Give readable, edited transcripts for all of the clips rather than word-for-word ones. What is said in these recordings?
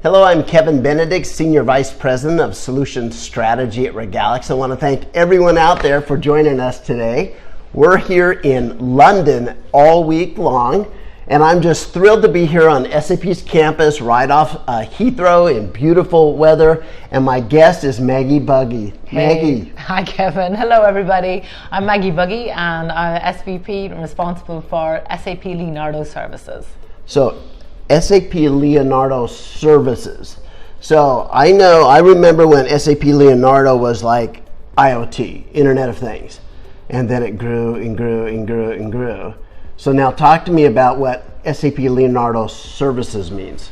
Hello, I'm Kevin Benedict, Senior Vice President of Solutions Strategy at Regalix. I want to thank everyone out there for joining us today. We're here in London all week long, and I'm just thrilled to be here on SAP's campus right off Heathrow in beautiful weather, and my guest is Maggie Buggie. Hey. Maggie. Hi, Kevin. Hello, everybody. I'm Maggie Buggie, and I'm SVP and responsible for SAP Leonardo Services. So, SAP Leonardo Services. So I remember when SAP Leonardo was like IoT, Internet of Things, and then it grew and grew and grew and grew. So now talk to me about what SAP Leonardo Services means.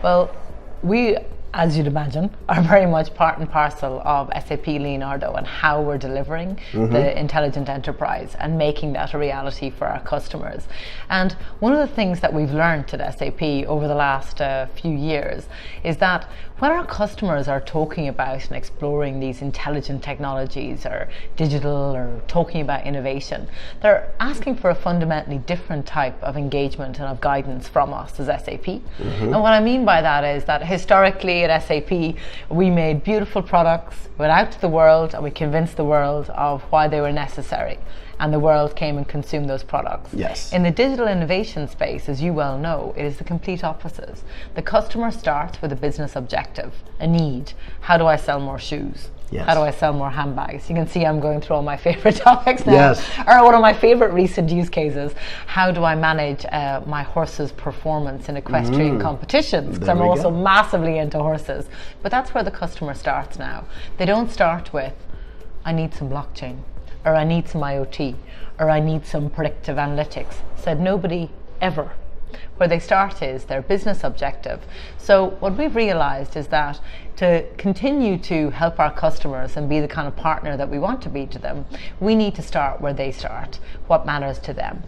Well, we, as you'd imagine, are very much part and parcel of SAP Leonardo and how we're delivering the intelligent enterprise and making that a reality for our customers. And one of the things that we've learned at SAP over the last few years is that when our customers are talking about and exploring these intelligent technologies or digital or talking about innovation, they're asking for a fundamentally different type of engagement and of guidance from us as SAP. And what I mean by that is that historically at SAP, we made beautiful products, went out to the world, and we convinced the world of why they were necessary. And the world came and consumed those products. Yes. In the digital innovation space, as you well know, it is the complete opposite. The customer starts with a business objective, a need. How do I sell more shoes? Yes. How do I sell more handbags? You can see I'm going through all my favorite topics now. Yes. Or one of my favorite recent use cases. How do I manage my horse's performance in equestrian competitions? Because I'm also massively into horses. But that's where the customer starts now. They don't start with, I need some blockchain, or I need some IoT, or I need some predictive analytics. Said nobody ever. Where they start is their business objective. So what we've realized is that to continue to help our customers and be the kind of partner that we want to be to them, we need to start where they start, what matters to them.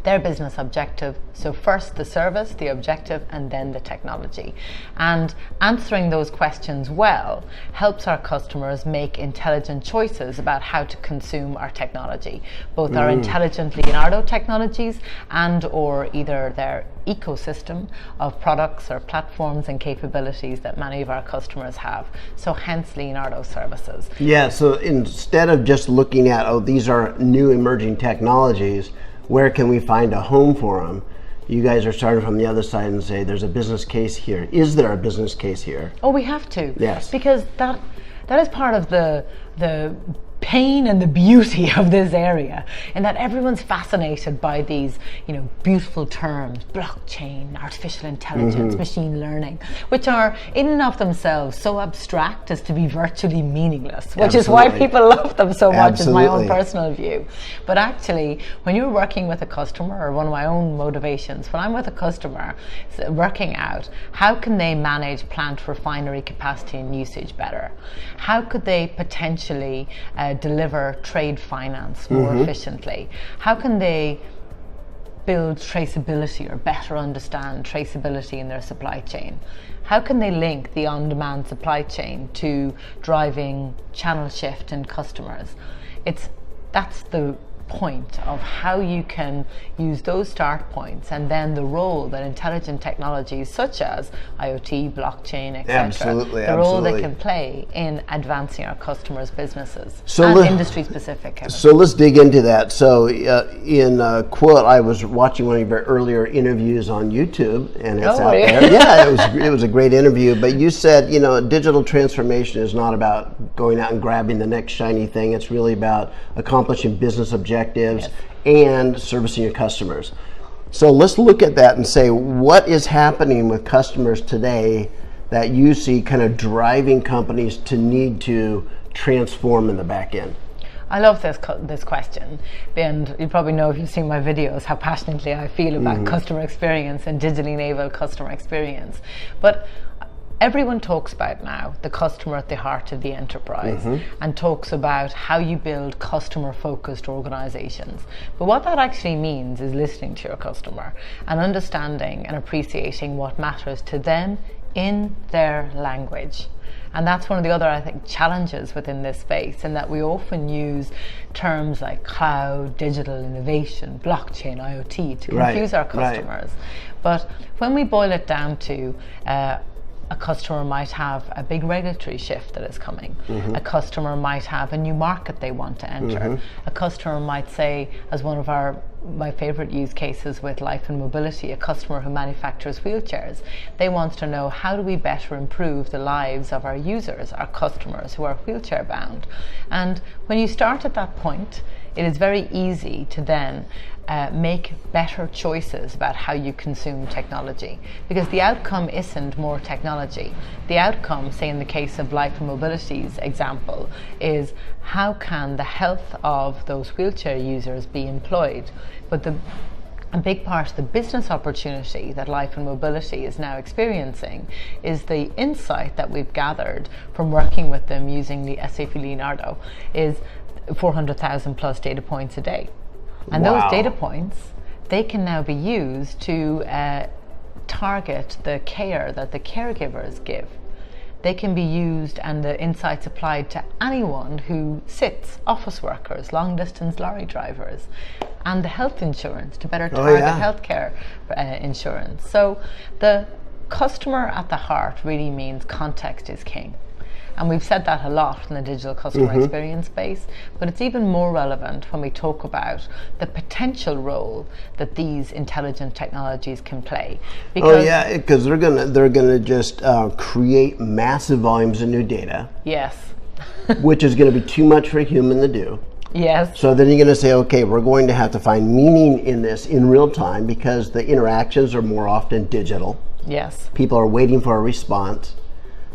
Their business objective. So first the service, the objective, and then the technology. And answering those questions well helps our customers make intelligent choices about how to consume our technology, both our intelligent Leonardo technologies and or either their ecosystem of products or platforms and capabilities that many of our customers have. So hence Leonardo Services. Yeah, so instead of just looking at, oh, these are new emerging technologies, where can we find a home for them? You guys are starting from the other side and say there's a business case here. Is there a business case here? Oh, we have to. Yes. Because that is part of the pain and the beauty of this area, and that everyone's fascinated by these, beautiful terms, blockchain, artificial intelligence, machine learning, which are in and of themselves so abstract as to be virtually meaningless, which is why people love them so much, is my own personal view. But actually, when you're working with a customer, or one of my own motivations, when I'm with a customer, working out how can they manage plant refinery capacity and usage better? How could they potentially deliver trade finance more efficiently? How can they build traceability or better understand traceability in their supply chain? How can they link the on-demand supply chain to driving channel shift in customers? That's the point of how you can use those start points, and then the role that intelligent technologies such as IoT, blockchain, etc., the role they can play in advancing our customers' businesses, and industry specific. So let's dig into that. So in a quote, I was watching one of your earlier interviews on YouTube, and it's out there. Yeah, it was a great interview. But you said, digital transformation is not about going out and grabbing the next shiny thing. It's really about accomplishing business objectives and servicing your customers. So let's look at that and say, what is happening with customers today that you see kind of driving companies to need to transform in the back end? I love this question, and you probably know if you've seen my videos how passionately I feel about customer experience and digitally enabled customer experience. But everyone talks about now the customer at the heart of the enterprise, and talks about how you build customer-focused organizations. But what that actually means is listening to your customer and understanding and appreciating what matters to them in their language. And that's one of the other, I think, challenges within this space, in that we often use terms like cloud, digital innovation, blockchain, IoT to confuse our customers. But when we boil it down to a customer might have a big regulatory shift that is coming. A customer might have a new market they want to enter. A customer might say, as one of my favorite use cases with Life and Mobility, a customer who manufactures wheelchairs, they want to know, how do we better improve the lives of our users, our customers who are wheelchair bound? And when you start at that point, it is very easy to then make better choices about how you consume technology, because the outcome isn't more technology. The outcome, say in the case of Life and Mobility's example, is how can the health of those wheelchair users be employed? But a big part of the business opportunity that Life and Mobility is now experiencing is the insight that we've gathered from working with them using the SAP Leonardo is 400,000 plus data points a day. And those data points, they can now be used to target the care that the caregivers give. They can be used, and the insights applied to anyone who sits, office workers, long distance lorry drivers, and the health insurance to better target healthcare insurance. So the customer at the heart really means context is king. And we've said that a lot in the digital customer experience space, but it's even more relevant when we talk about the potential role that these intelligent technologies can play. Because they're gonna just create massive volumes of new data. Yes. Which is going to be too much for a human to do. Yes. So then you're going to say, okay, we're going to have to find meaning in this in real time, because the interactions are more often digital. Yes. People are waiting for a response.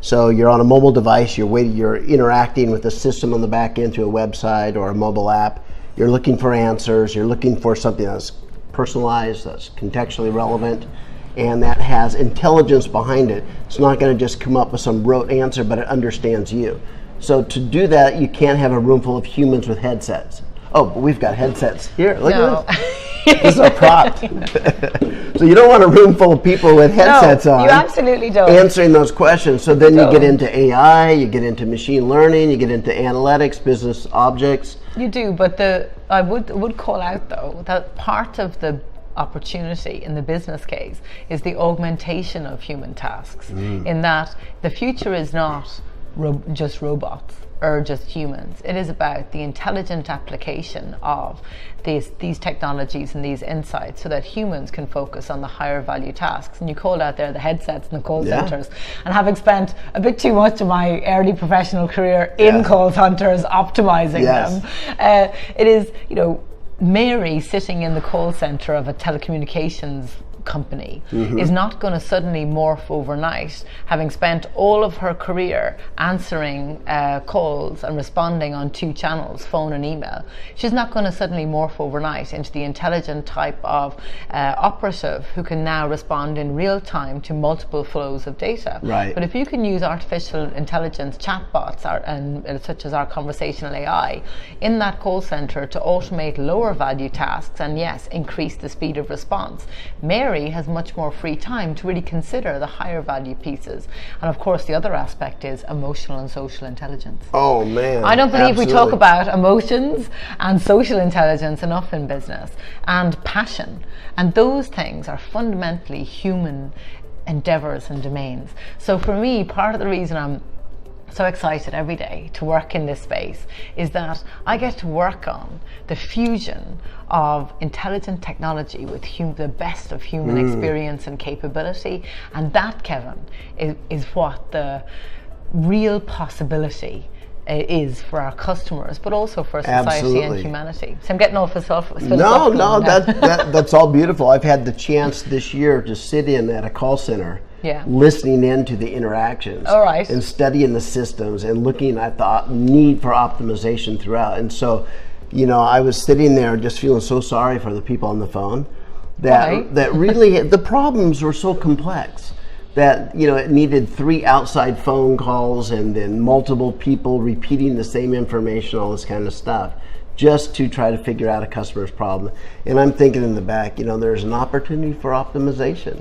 So you're on a mobile device, you're interacting with a system on the back end through a website or a mobile app. You're looking for answers, you're looking for something that's personalized, that's contextually relevant, and that has intelligence behind it. It's not going to just come up with some rote answer, but it understands you. So to do that, you can't have a room full of humans with headsets. Oh, but we've got headsets here. Look at this. This is a prop. So you don't want a room full of people with headsets on. You absolutely don't. Answering those questions. So then you get into AI, you get into machine learning, you get into analytics, business objects. You do, but I would call out though that part of the opportunity in the business case is the augmentation of human tasks. In that the future is not just robots or just humans. It is about the intelligent application of these technologies and these insights so that humans can focus on the higher value tasks. And you called out there the headsets and the call centers. And having spent a bit too much of my early professional career in call centers optimizing them, it is, Mary sitting in the call center of a telecommunications company is not going to suddenly morph overnight, having spent all of her career answering calls and responding on 2 channels, phone and email. She's not going to suddenly morph overnight into the intelligent type of operative who can now respond in real time to multiple flows of data. Right. But if you can use artificial intelligence chatbots such as our conversational AI in that call center to automate lower value tasks and yes, increase the speed of response, Mary has much more free time to really consider the higher value pieces. And of course the other aspect is emotional and social intelligence. Oh man, I don't believe we talk about emotions and social intelligence enough in business, and passion, and those things are fundamentally human endeavors and domains. So for me, part of the reason I'm so excited every day to work in this space is that I get to work on the fusion of intelligent technology with the best of human experience and capability, and that, Kevin, is what the real possibility is for our customers, but also for society and humanity. So I'm getting all philosophical. No, that's all beautiful. I've had the chance this year to sit in at a call center, listening into the interactions, and studying the systems and looking at the need for optimization throughout. And so, I was sitting there just feeling so sorry for the people on the phone that really the problems were so complex that it needed 3 outside phone calls and then multiple people repeating the same information, all this kind of stuff, just to try to figure out a customer's problem. And I'm thinking in the back, there's an opportunity for optimization.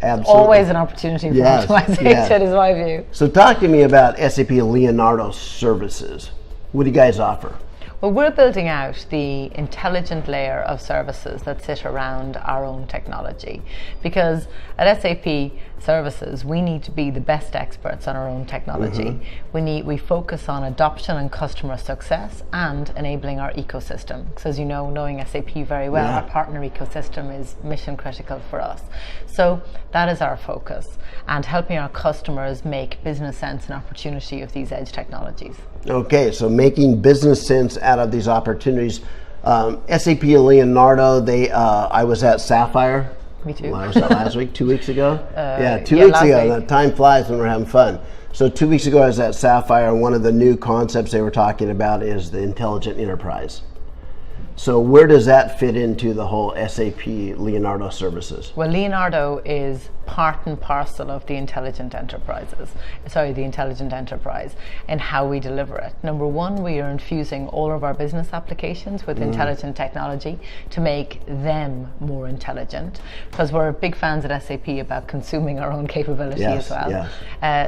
Absolutely. Always an opportunity for optimization is my view. So talk to me about SAP Leonardo Services. What do you guys offer? Well, we're building out the intelligent layer of services that sit around our own technology, because at SAP Services we need to be the best experts on our own technology. We focus on adoption and customer success and enabling our ecosystem, because as you know, knowing SAP very well, our partner ecosystem is mission critical for us. So that is our focus, and helping our customers make business sense and opportunity of these edge technologies. Okay, so making business sense out of these opportunities. SAP Leonardo, I was at Sapphire. Me too. Well, I was at last week, 2 weeks ago. 2 weeks ago. The time flies when we're having fun. So 2 weeks ago I was at Sapphire, and one of the new concepts they were talking about is the intelligent enterprise. So where does that fit into the whole SAP Leonardo Services? Well, Leonardo is part and parcel of the intelligent enterprise, and how we deliver it. Number one, we are infusing all of our business applications with intelligent technology to make them more intelligent, because we're big fans at SAP about consuming our own capability as well.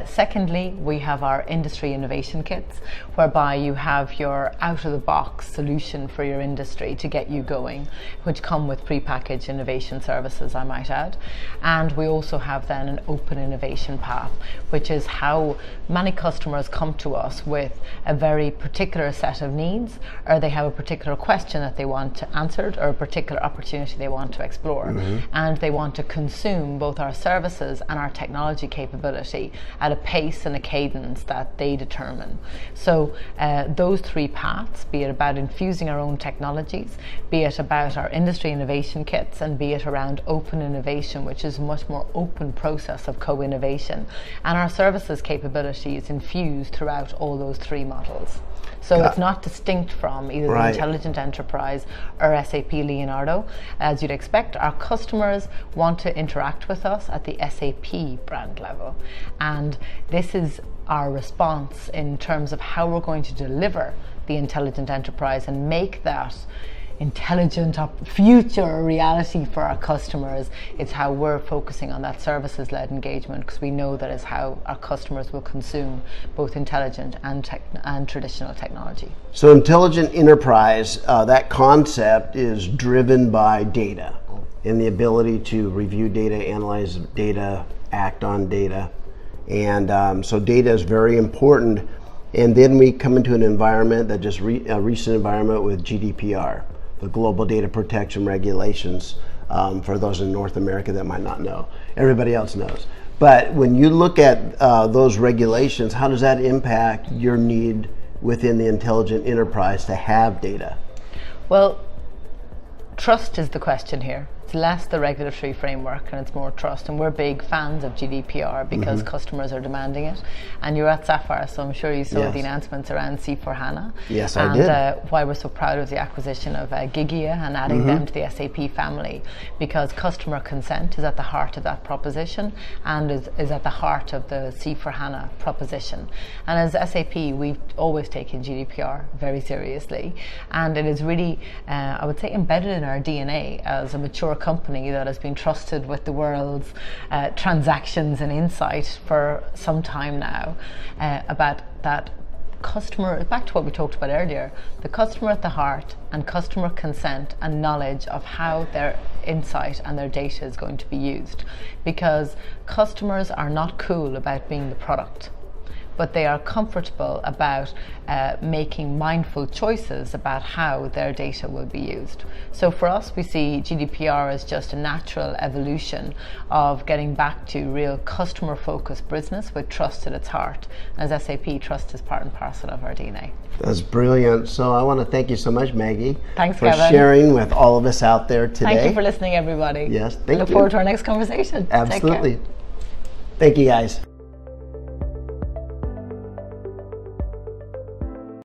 Secondly, we have our industry innovation kits, whereby you have your out-of-the-box solution for your industry to get you going, which come with pre-packaged innovation services, I might add. And we also have then an open innovation path, which is how many customers come to us with a very particular set of needs, or they have a particular question that they want answered, or a particular opportunity they want to explore, and they want to consume both our services and our technology capability at a pace and a cadence that they determine. So those three paths, be it about infusing our own technologies, be it about our industry innovation kits, and be it around open innovation, which is a much more open process of co-innovation, and our services capability is infused throughout all those three models. So it's not distinct from either the intelligent enterprise or SAP Leonardo. As you'd expect, our customers want to interact with us at the SAP brand level, and this is our response in terms of how we're going to deliver the intelligent enterprise and make that intelligent future reality for our customers. It's how we're focusing on that services-led engagement, because we know that is how our customers will consume both intelligent and traditional technology. So intelligent enterprise, that concept is driven by data and the ability to review data, analyze data, act on data. And so data is very important. And then we come into an environment that just a recent environment with GDPR, the Global Data Protection Regulations, for those in North America that might not know. Everybody else knows. But when you look at those regulations, how does that impact your need within the intelligent enterprise to have data? Well, trust is the question here. It's less the regulatory framework and it's more trust, and we're big fans of GDPR because customers are demanding it. And you're at Sapphire, so I'm sure you saw the announcements around C4HANA. Yes, I did. And why we're so proud of the acquisition of Gigia and adding them to the SAP family, because customer consent is at the heart of that proposition and is at the heart of the C4HANA proposition. And as SAP, we've always taken GDPR very seriously, and it is really, I would say, embedded in our DNA as a mature company that has been trusted with the world's transactions and insight for some time now, about that customer, back to what we talked about earlier, the customer at the heart, and customer consent and knowledge of how their insight and their data is going to be used. Because customers are not cool about being the product, but they are comfortable about making mindful choices about how their data will be used. So for us, we see GDPR as just a natural evolution of getting back to real customer-focused business with trust at its heart. As SAP, trust is part and parcel of our DNA. That's brilliant. So I want to thank you so much, Maggie. Thanks, for Kevin. sharing with all of us out there today. Thank you for listening, everybody. Yes, thank you. Look forward to our next conversation. Absolutely. Thank you, guys.